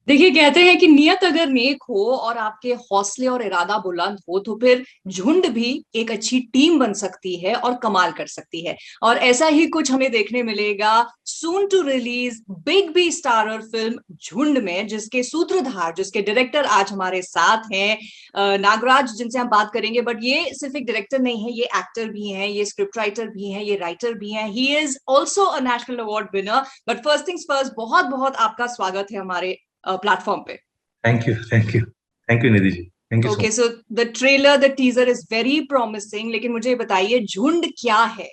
देखिए, कहते हैं कि नियत अगर नेक हो और आपके हौसले और इरादा बुलंद हो तो फिर झुंड भी एक अच्छी टीम बन सकती है और कमाल कर सकती है। और ऐसा ही कुछ हमें देखने मिलेगा soon to release big B starrer film Jhund में, जिसके सूत्रधार, जिसके डायरेक्टर आज हमारे साथ हैं नागराज, जिनसे हम बात करेंगे। बट ये सिर्फ एक डायरेक्टर नहीं है, ये एक्टर भी हैं, ये स्क्रिप्ट राइटर भी हैं, ये राइटर भी हैं। He is also a national award winner. But first things first, बहुत बहुत आपका स्वागत है हमारे प्लेटफॉर्म पे। Thank you, thank you, thank you Nidhi ji, thank you so okay, so the trailer, the teaser is very promising, लेकिन मुझे बताइए झुंड क्या है।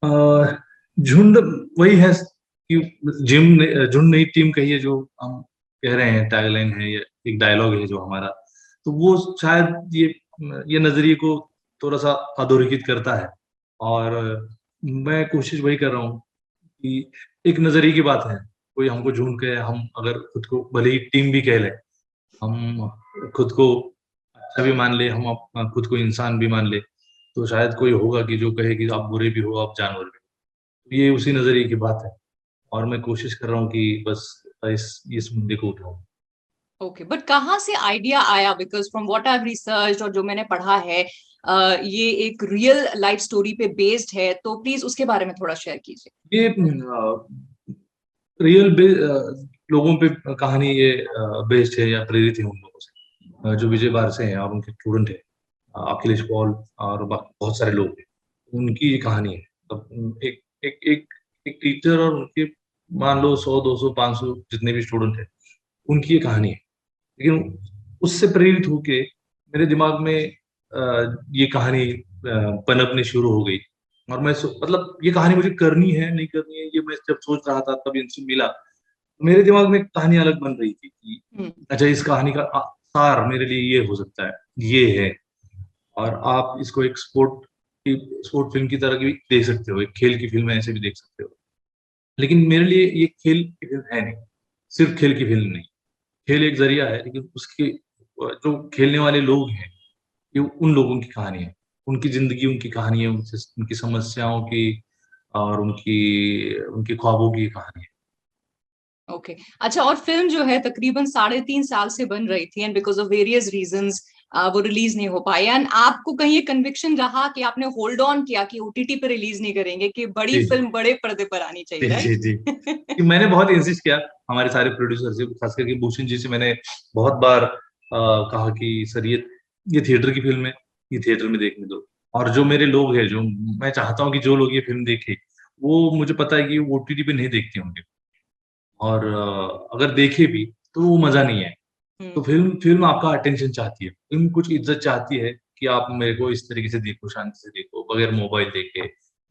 मच। झुंड वही है कि झुंड नई टीम कहिए जो हम कह रहे हैं, टैगलाइन है, ये एक डायलॉग है जो हमारा, तो वो शायद ये नजरिए को थोड़ा सा अधोरेखित करता है। और मैं कोशिश वही कर रहा हूँ कि एक नजरिए की बात है, कोई हमको झुंड के, हम अगर खुद को भले ही टीम भी कह लें, हम खुद को अच्छा भी मान ले, हम खुद को इंसान भी मान ले, तो शायद कोई होगा कि जो कहे कि आप बुरे भी हो, आप जानवर भी हो। ये उसी नजरिए की बात है, और मैं कोशिश कर रहा हूँ कि बस इस मुद्दे को उठाऊं। ओके, बट कहाँ से आइडिया आया? Because from what I have research और जो मैंने पढ़ा है, ये एक रियल लाइफ स्टोरी पे बेस्ड है, तो प्लीज उसके बारे में थोड़ा शेयर कीजिए। ये रियल लोगों पे कहानी ये बेस्ड है या प्रेरित है उन लोगों से, जो विजय बारसे हैं और उनके स्टूडेंट है, अखिलेश पॉल और बाकी बहुत सारे लोग हैं। उनकी ये कहानी है। तब एक टीचर और उनके मान लो 100, 200, 500 जितने भी स्टूडेंट हैं, उनकी ये कहानी है। लेकिन उससे प्रेरित होके मेरे दिमाग में ये कहानी पनपने शुरू हो गई। और मतलब ये कहानी मुझे करनी है नहीं करनी है, ये मैं जब सोच रहा था तब इनसे मिला, तो मेरे दिमाग में एक कहानी अलग बन रही थी कि हम्म। अच्छा, इस कहानी का सार मेरे लिए ये हो सकता है, ये है। और आप इसको एक स्पोर्ट फिल्म की तरह भी देख सकते हो, एक खेल की फिल्म ऐसे भी देख सकते हो। लेकिन मेरे लिए ये खेल की फिल्म है नहीं, सिर्फ खेल की फिल्म नहीं। खेल एक जरिया है, लेकिन उसके जो खेलने वाले लोग हैं, ये उन लोगों की कहानी है, उनकी जिंदगी, उनकी कहानी है, उनकी समस्याओं की और उनकी उनके ख्वाबों की कहानी है। ओके, अच्छा, और फिल्म जो है तकरीबन 3.5 साल से बन रही थी, and because of various reasons वो रिलीज नहीं हो पाई। एंड आपको कहीं ये कन्विक्शन रहा कि आपने होल्ड ऑन किया कि ओटीटी पे रिलीज नहीं करेंगे, कि बड़ी जी फिल्म बड़े पर्दे पर आनी चाहिए, जी जी जी। राइट? कि मैंने बहुत इंसिस्ट किया हमारे सारे प्रोड्यूसर से, खास करके भूषण जी से मैंने बहुत बार कहा कि सर, ये थिएटर की फिल्म है, ये थिएटर में देखने दो। और जो मेरे लोग हैं, जो मैं चाहता हूँ कि जो लोग ये फिल्म देखे, वो मुझे पता है कि वो ओटीटी पे नहीं देखते होंगे, और अगर देखे भी तो वो मजा नहीं है। तो फिल्म फिल्म आपका अटेंशन चाहती है, फिल्म कुछ इज्जत चाहती है कि आप मेरे को इस तरीके से देखो, शांति से देखो, बगैर मोबाइल देखे,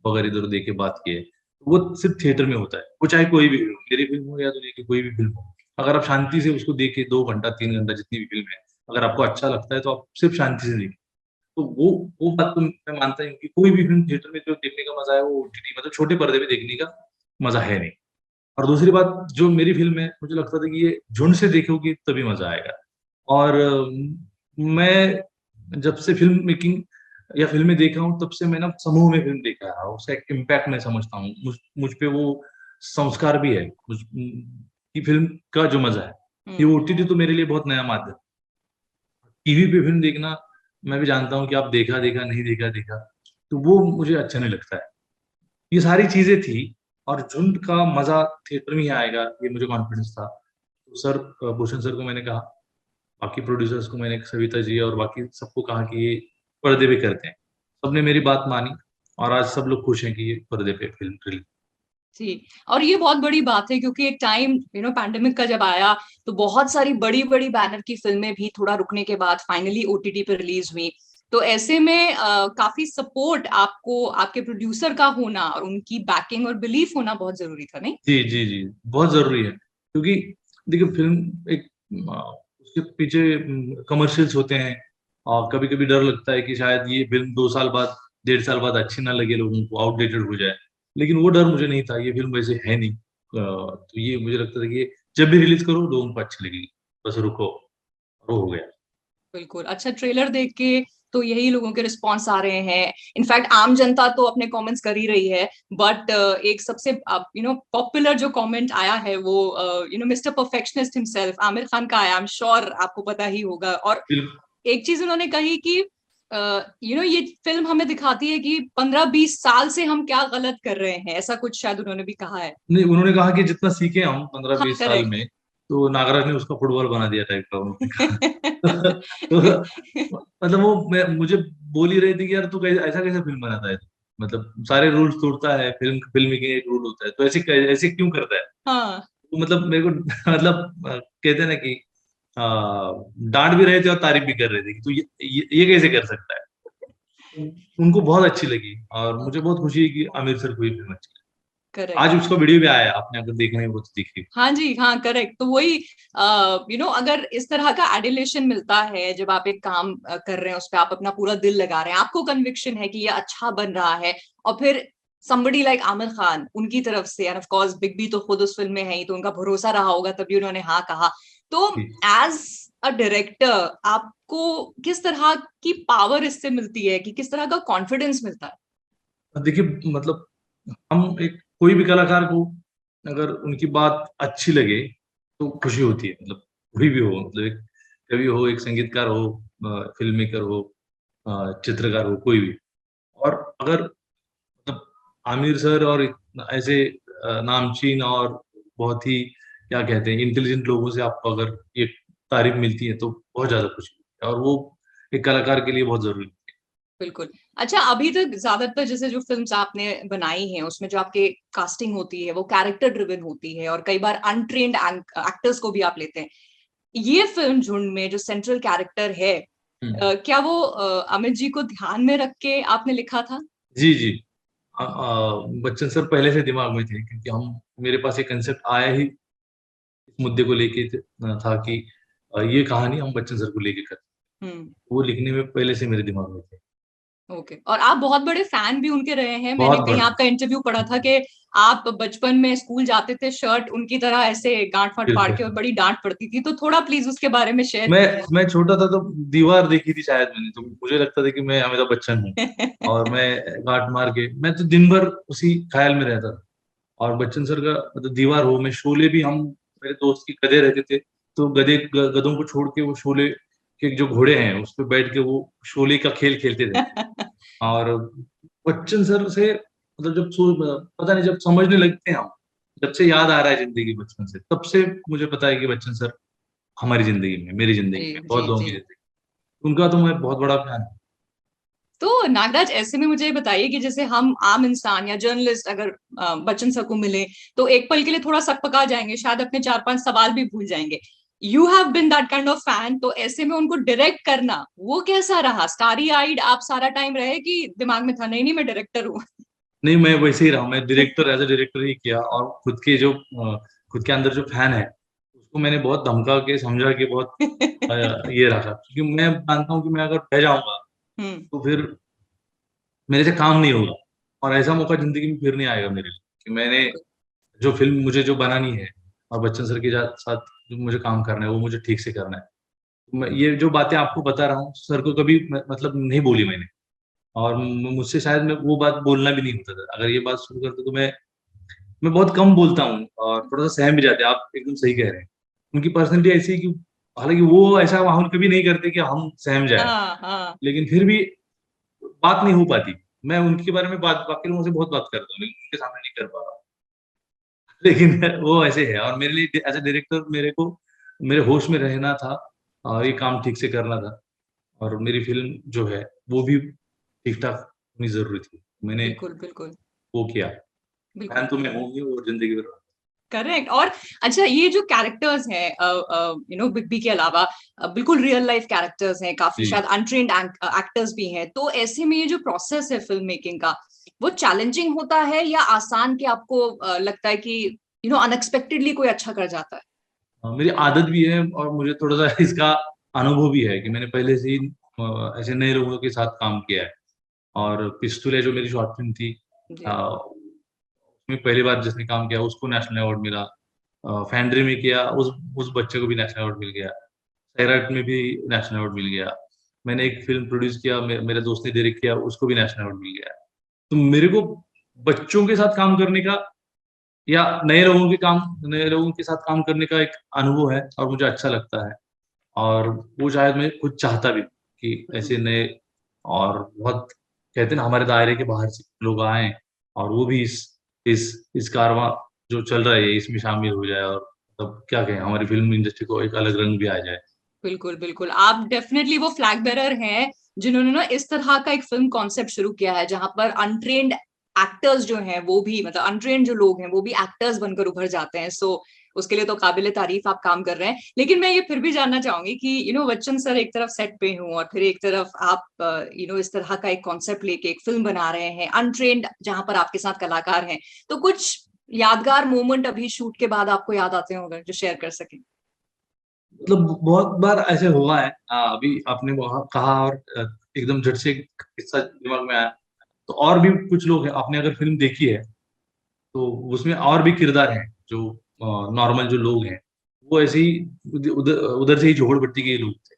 बगैर इधर उधर देखे बात किए। वो सिर्फ थिएटर में होता है, वो चाहे कोई भी फिल्म, मेरी फिल्म हो या दुनिया की कोई भी फिल्म हो। अगर आप शांति से उसको देखे 2 घंटा 3 घंटा जितनी भी फिल्म है, अगर आपको अच्छा लगता है तो आप सिर्फ शांति से देखें। तो वो बात तो मैं मानता हूँ कि कोई भी फिल्म थिएटर में जो देखने का मजा है, वो ओटीटी मतलब छोटे पर्दे पे देखने का मजा है नहीं। और दूसरी बात, जो मेरी फिल्म है, मुझे लगता था कि ये झुंड से देखोगे तभी मजा आएगा। और मैं जब से फिल्म मेकिंग या फिल्में देखा हूँ, तब से मैं ना समूह में फिल्म देखा है, उसका एक इम्पैक्ट मैं समझता हूँ, मुझ पे वो संस्कार भी है, की फिल्म का जो मजा है। ये हम्म। ओटीटी तो मेरे लिए बहुत नया माध्यम। टीवी पे फिल्म देखना, मैं भी जानता हूँ कि आप देखा देखा नहीं देखा देखा, तो वो मुझे अच्छा नहीं लगता है। ये सारी चीजें थी, और झुंड का मजा थिएटर में ही आएगा, ये मुझे कॉन्फिडेंस था। तो सर, भूषण सर को मैंने कहा, बाकी प्रोड्यूसर्स को मैंने, सविता जी और बाकी सबको कहा कि ये पर्दे पे करते हैं। सबने मेरी बात मानी, और आज सब लोग खुश हैं कि ये पर्दे पे फिल्म रिलीज। जी, और ये बहुत बड़ी बात है क्योंकि एक टाइम पैंडेमिक का जब आया तो बहुत सारी बड़ी बड़ी बैनर की फिल्में भी थोड़ा रुकने के बाद फाइनली ओटीटी पर रिलीज हुई। तो ऐसे में काफी सपोर्ट आपको आपके प्रोड्यूसर का होना और उनकी बैकिंग और बिलीफ होना बहुत जरूरी था, नहीं? जी जी जी, बहुत जरूरी है, क्योंकि देखिए फिल्म एक उसके पीछे कमर्शियल्स होते हैं, और कभी कभी डर लगता है कि शायद ये फिल्म 2 साल बाद, 1.5 साल बाद अच्छी ना लगे लोगों को, आउटडेटेड हो जाए। लेकिन वो डर मुझे नहीं था, ये फिल्म वैसे है नहीं। तो ये मुझे लगता था कि ये जब भी रिलीज करो लोगों को अच्छी लगेगी, बस रुको, और वो हो गया। बिल्कुल, अच्छा, ट्रेलर देख के तो यही लोगों के रिस्पॉन्स आ रहे हैं। इनफैक्ट आम जनता तो अपने कमेंट्स कर ही रही है, बट एक सबसे पॉपुलर जो कमेंट आया है वो mister perfectionist himself Aamir Khan का आया। आई एम श्योर आपको पता ही होगा। और एक चीज उन्होंने कही कि ये फिल्म हमें दिखाती है कि 15-20 साल से हम क्या गलत कर रहे हैं, ऐसा कुछ शायद उन्होंने भी कहा है। नहीं, उन्होंने कहा कि जितना सीखे हम पंद्रह हाँ, बीस साल करेक्ट। में, तो नागराज ने उसका फुटबॉल बना दिया टाइप का उन्होंने कहा। तो मतलब वो मुझे बोल ही रही थी कि यार तू ऐसा कैसे फिल्म बनाता है, मतलब सारे रूल्स तोड़ता है, फिल्म मेकिंग एक रूल होता है, तो ऐसे ऐसे क्यों करता है। हाँ, तो मतलब मेरे को मतलब कहते हैं ना कि डांट भी रहे थे और तारीफ भी कर रहे थे कि तू ये कैसे कर सकता है। उनको बहुत अच्छी लगी और मुझे बहुत खुशी है कि आमिर सर को ये फिल्म अच्छी लगी। करेक्ट। आज उसका वीडियो भी आया है, आपने अगर देखने वो तो देखिए। हाँ जी, हाँ, करेक्ट। तो वही अगर इस तरह का एडिलेशन मिलता है जब आप एक काम कर रहे हैं, उस पर आप अपना पूरा दिल लगा रहे हैं, आपको कन्विक्शन है कि ये अच्छा बन रहा है, और फिर somebody लाइक आमिर खान उनकी तरफ से, and of course big B तो खुद उस फिल्म में है ही, तो उनका भरोसा रहा होगा तभी उन्होंने हाँ कहा। तो एज अ डायरेक्टर आपको किस तरह की पावर इससे मिलती है, कि किस तरह का कॉन्फिडेंस मिलता है? देखिए मतलब हम एक कोई भी कलाकार को अगर उनकी बात अच्छी लगे तो खुशी होती है, मतलब कोई भी हो, मतलब एक कवि हो, एक संगीतकार हो, फिल्म मेकर हो, चित्रकार हो, कोई भी। और अगर मतलब आमिर सर और ऐसे नामचीन और बहुत ही क्या कहते हैं इंटेलिजेंट लोगों से आपको अगर ये तारीफ मिलती है तो बहुत ज्यादा खुशी होती है, और वो एक कलाकार के लिए बहुत जरूरी है। बिल्कुल। अच्छा, अभी तक ज्यादातर जैसे जो फिल्म्स आपने बनाई हैं उसमें जो आपके कास्टिंग होती है वो कैरेक्टर ड्रिवन होती है, और कई बार अनट्रेन्ड एक्टर्स को भी आप लेते हैं। ये फिल्म झुंड में जो सेंट्रल कैरेक्टर है, क्या वो अमित जी को ध्यान में रख के आपने लिखा था? जी जी। बच्चन सर पहले से दिमाग में थे, क्योंकि हम मेरे पास एक कंसेप्ट आया ही इस मुद्दे को लेके था कि ये कहानी हम बच्चन सर को लेके कर, हम्म। वो लिखने में पहले से मेरे दिमाग में थे। ओके। और आप बहुत बड़े फैन भी उनके रहे हैं। मैंने बहुत कहीं बड़ा। आपका इंटरव्यू पढ़ा था कि आप बचपन में स्कूल जाते थे शर्ट उनकी तरह ऐसे गांठ फाड़ फाड़ बिल्कुल। के, और बड़ी डांट पड़ती थी, तो थोड़ा प्लीज उसके बारे में शेयर मैं कीजिए। मैं छोटा था तो दीवार देखी थी शायद मैंने, तो मुझे लगता था कि मैं अमिताभ बच्चन हूँ, और मैं गांठ मार के मैं तो दिन भर उसी ख्याल में रहता था। और बच्चन सर का मतलब दीवार हो, मैं शोले भी, हम मेरे दोस्त की गधे रहते थे, तो गधों को छोड़ के वो शोले के जो घोड़े हैं उस पर बैठ के वो शोले का खेल खेलते थे। और बच्चन सर से मतलब पता नहीं, जब समझने लगते हैं हम, जब से याद आ रहा है जिंदगी बचपन से, तब से मुझे पता है कि बच्चन सर हमारी जिंदगी में, मेरी जिंदगी जी में, बहुत जी लोगों जी। की जिंदगी, उनका तो मैं बहुत बड़ा फैन हूँ। तो नागराज, ऐसे में मुझे ये बताइए कि जैसे हम आम इंसान या जर्नलिस्ट अगर बच्चन सर को मिले तो एक पल के लिए थोड़ा सकपका जाएंगे, शायद अपने 4-5 सवाल भी भूल जाएंगे। You have been that kind of fan, तो ऐसे में उनको डायरेक्ट करना वो कैसा रहा? स्टारी आइड आप सारा टाइम रहे कि दिमाग में था नहीं नहीं मैं डायरेक्टर हूँ? नहीं, मैं वैसे ही रहा, मैं डायरेक्टर, एज ए डायरेक्टर ही किया, और खुद के अंदर जो फैन है उसको मैंने बहुत धमका के समझा के बहुत ये रखा, क्योंकि मैं मानता हूँ कि मैं अगर बह जाऊंगा हम्म। तो फिर मेरे से काम नहीं होगा, और ऐसा मौका जिंदगी में फिर नहीं आएगा मेरे लिए, कि मैंने बिल्कुल। जो फिल्म मुझे जो बनानी है और बच्चन सर के साथ जो मुझे काम करना है वो मुझे ठीक से करना है। मैं ये जो बातें आपको बता रहा हूँ सर को कभी मतलब नहीं बोली मैंने, और मुझसे शायद मैं वो बात बोलना भी नहीं होता था, अगर ये बात शुरू करता तो मैं बहुत कम बोलता हूँ और थोड़ा सा सहम भी जाते हैं, आप एकदम सही कह रहे हैं। उनकी पर्सनैलिटी ऐसी है कि हालांकि वो ऐसा माहौल कभी नहीं करते कि हम सहम जाए, हाँ हाँ। लेकिन फिर भी बात नहीं हो पाती। मैं उनके बारे में बात बाकी लोगों से बहुत बात करता हूँ, लेकिन उनके सामने नहीं कर पा रहा हूँ। लेकिन वो ऐसे है, और मेरे लिए एज ए डायरेक्टर मेरे को मेरे होश में रहना था, और ये काम ठीक से करना था, और मेरी फिल्म जो है वो भी ठीक ठाक होनी जरूरी थी, मैंने बिल्कुल बिल्कुल। वो किया। बिल्कुल। फैन तो मैं हूँ ही, और जिंदगी भर। करेक्ट। और अच्छा, ये जो कैरेक्टर्स हैं बिग बी के अलावा, बिल्कुल रियल लाइफ कैरेक्टर्स हैं, काफी जी। शायद अनट्रेन्ड एक्टर्स भी हैं, तो ऐसे में ये जो प्रोसेस है फिल्म मेकिंग का, वो चैलेंजिंग होता है या आसान, के आपको लगता है कि अनएक्सपेक्टेडली कोई अच्छा कर जाता है? मेरी आदत भी है, और मुझे थोड़ा सा इसका अनुभव भी है कि मैंने पहले से ही ऐसे नए लोगों के साथ काम किया है। और पिस्तुल जो मेरी शॉर्ट फिल्म थी, जी। उसमें पहली बार जिसने काम किया उसको नेशनल अवार्ड मिला। फैंड्री में किया, उस बच्चे को भी नेशनल अवार्ड मिल गया। सैराट में भी नेशनल अवार्ड मिल गया। मैंने एक फिल्म प्रोड्यूस किया, मेरे दोस्त ने डायरेक्ट किया, उसको भी नेशनल अवार्ड मिल गया। तो मेरे को बच्चों के साथ काम करने का या नए लोगों के साथ काम करने का एक अनुभव है और मुझे अच्छा लगता है। और वो शायद मैं खुद चाहता भी कि ऐसे नए और बहुत कहते हैं ना हमारे दायरे के बाहर से लोग आए और वो भी इस कारवां जो चल रहा है इसमें शामिल हो जाए और मतलब क्या कहें हमारी फिल्म इंडस्ट्री को एक अलग रंग भी आ जाए। बिल्कुल बिल्कुल, आप डेफिनेटली वो फ्लैग बेरर हैं जिन्होंने ना इस तरह का एक फिल्म कॉन्सेप्ट शुरू किया है जहां पर अनट्रेन्ड एक्टर्स जो हैं वो भी, मतलब अनट्रेन्ड जो लोग हैं वो भी एक्टर्स बनकर उभर जाते हैं। सो उसके लिए तो काबिले तारीफ आप काम कर रहे हैं। लेकिन मैं ये फिर भी जानना चाहूंगी कि बच्चन सर एक तरफ सेट पे हूँ और फिर एक तरफ आप इस तरह का एक कॉन्सेप्ट लेके एक फिल्म बना रहे हैं अनट्रेन्ड, जहां पर आपके साथ कलाकार हैं, तो कुछ यादगार मोमेंट अभी शूट के बाद आपको याद आते होंगे जो शेयर कर सकें? मतलब बहुत बार ऐसे हुआ है। अभी आपने वहाँ कहा और एकदम झट से एक किस्सा दिमाग में आया। तो और भी कुछ लोग हैं, आपने अगर फिल्म देखी है तो उसमें और भी किरदार हैं जो नॉर्मल जो लोग हैं वो ऐसे ही उधर उधर से ही झोपड़पट्टी के ही लोग थे।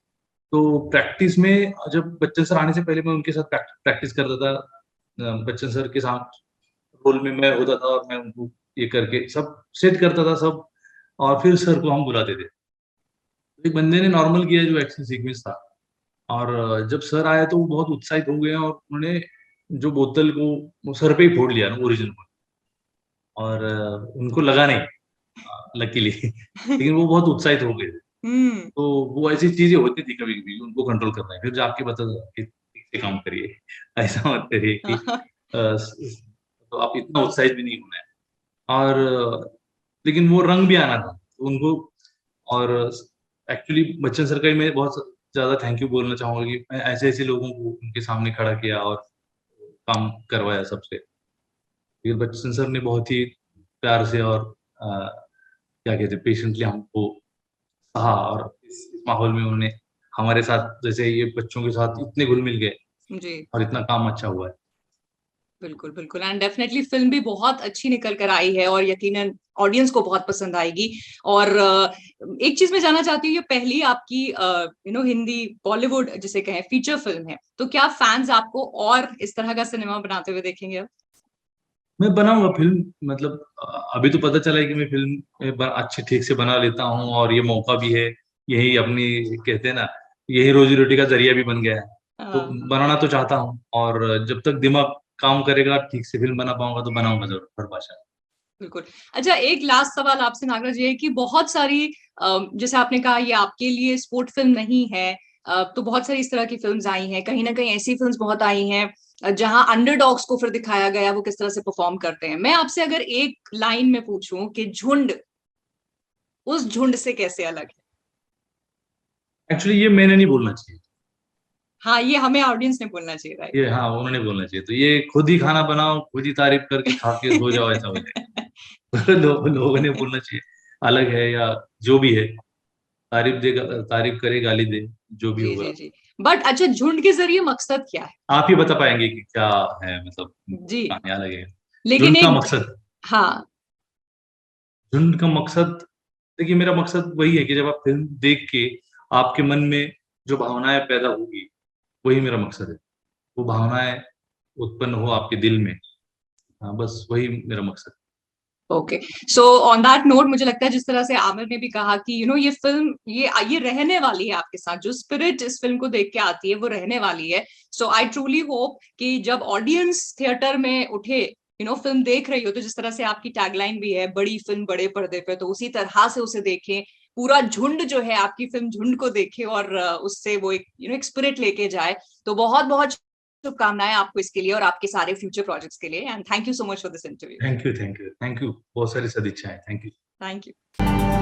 तो प्रैक्टिस में जब बच्चन सर आने से पहले मैं उनके साथ प्रैक्टिस करता था। बच्चन सर के साथ रोल में मैं होता था और मैं उनको ये करके सब सेट करता था सब। और फिर सर को हम बुलाते थे। एक बंदे ने नॉर्मल किया जो एक्शन सीक्वेंस था और जब सर आए तो वो बहुत उत्साहित हो गए और उन्होंने जो बोतल को वो सर पे ही फोड़ लिया ना ओरिजिनल को। और उनको लगा नहीं लकीली लेकिन वो बहुत उत्साहित हो गए थे। हम्म। तो वो ऐसी चीजें होती थी कभी कभी उनको कंट्रोल करना है फिर जाके बता दो कि ठीक से काम करिए ऐसा मत करिए कि तो आप इतना उत्साहित भी नहीं होना है। और लेकिन वो रंग भी आना था उनको। और एक्चुअली बच्चन सर का ही मैं बहुत ज्यादा थैंक यू बोलना चाहूंगा कि मैं ऐसे ऐसे लोगों को उनके सामने खड़ा किया और काम करवाया सबसे। फिर बच्चन सर ने बहुत ही प्यार से और क्या कहते हैं पेशेंटली हमको सहा और इस माहौल में उन्होंने हमारे साथ जैसे ये बच्चों के साथ इतने घुल मिल गए जी और इतना काम अच्छा हुआ है। बिल्कुल बिल्कुल, एंड डेफिनेटली फिल्म भी बहुत अच्छी निकल कर आई है और यकीनन ऑडियंस को बहुत पसंद आएगी। और एक चीज मैं जानना चाहती हूँ, ये पहली आपकी हिंदी बॉलीवुड जिसे कहें फीचर फिल्म है, तो क्या फैंस आपको और इस तरह का सिनेमा बनाते हुए देखेंगे अब? मैं बनाऊंगा फिल्म मतलब अभी तो पता चला है कि मैं फिल्म अच्छी ठीक से बना लेता हूँ और ये मौका भी है। यही अपनी कहते हैं ना यही रोजी रोटी का जरिया भी बन गया है। तो हाँ, बनाना तो चाहता हूँ और जब तक दिमाग काम करेगा ठीक से फिल्म बना पाऊंगा तो बनाऊंगा जरूर हर भाषा। बिल्कुल। अच्छा, एक लास्ट सवाल आपसे नागराज, ये है कि बहुत सारी जैसे आपने कहा ये आपके लिए स्पोर्ट फिल्म नहीं है, तो बहुत सारी इस तरह की फिल्म्स आई हैं, कहीं ना कहीं ऐसी फिल्म्स बहुत आई हैं जहां अंडरडॉग्स को फिर दिखाया गया वो किस तरह से परफॉर्म करते हैं। मैं आपसे अगर एक लाइन में पूछूं कि झुंड उस झुंड से कैसे अलग है? एक्चुअली ये मैंने नहीं बोलना चाहिए। हाँ, ये हमें ऑडियंस ने बोलना चाहिए, ये हाँ उन्होंने बोलना चाहिए तो ये खुद ही खाना बनाओ खुद ही तारीफ करके खा के सो जाओ ऐसा हो राइट? जाए। लोगों ने बोलना चाहिए अलग है या जो भी है तारीफ दे तारीफ करे गाली दे जो भी जी होगा। जी जी। बट अच्छा, झुंड के जरिए मकसद क्या है? आप ही बता पाएंगे कि क्या है मतलब जी, कहानी अलग है। लेकिन झुंड का एक, मकसद हाँ, झुंड का मकसद देखिए मेरा मकसद वही है कि जब आप फिल्म देख के आपके मन में जो भावनाएं पैदा होगी वही मेरा मकसद है। वो भावनाएं उत्पन्न हो आपके दिल में। हाँ बस वही मेरा मकसद okay. So on that note, मुझे लगता है जिस तरह से आमिर ने भी कहा कि ये फिल्म ये रहने वाली है आपके साथ, जो स्पिरिट इस फिल्म को देख के आती है वो रहने वाली है। सो आई ट्रूली होप कि जब ऑडियंस थिएटर में उठे, फिल्म देख रही हो, तो जिस तरह से आपकी टैगलाइन भी है बड़ी फिल्म बड़े पर्दे पे, तो उसी तरह से उसे देखें। पूरा झुंड जो है आपकी फिल्म झुंड को देखे और उससे वो एक स्पिरिट लेके जाए। तो बहुत बहुत शुभकामनाएं आपको इसके लिए और आपके सारे फ्यूचर प्रोजेक्ट्स के लिए, and thank you so much for this interview. Thank you thank you thank you बहुत सारी सदिच्छाएं थैंक यू। Thank you.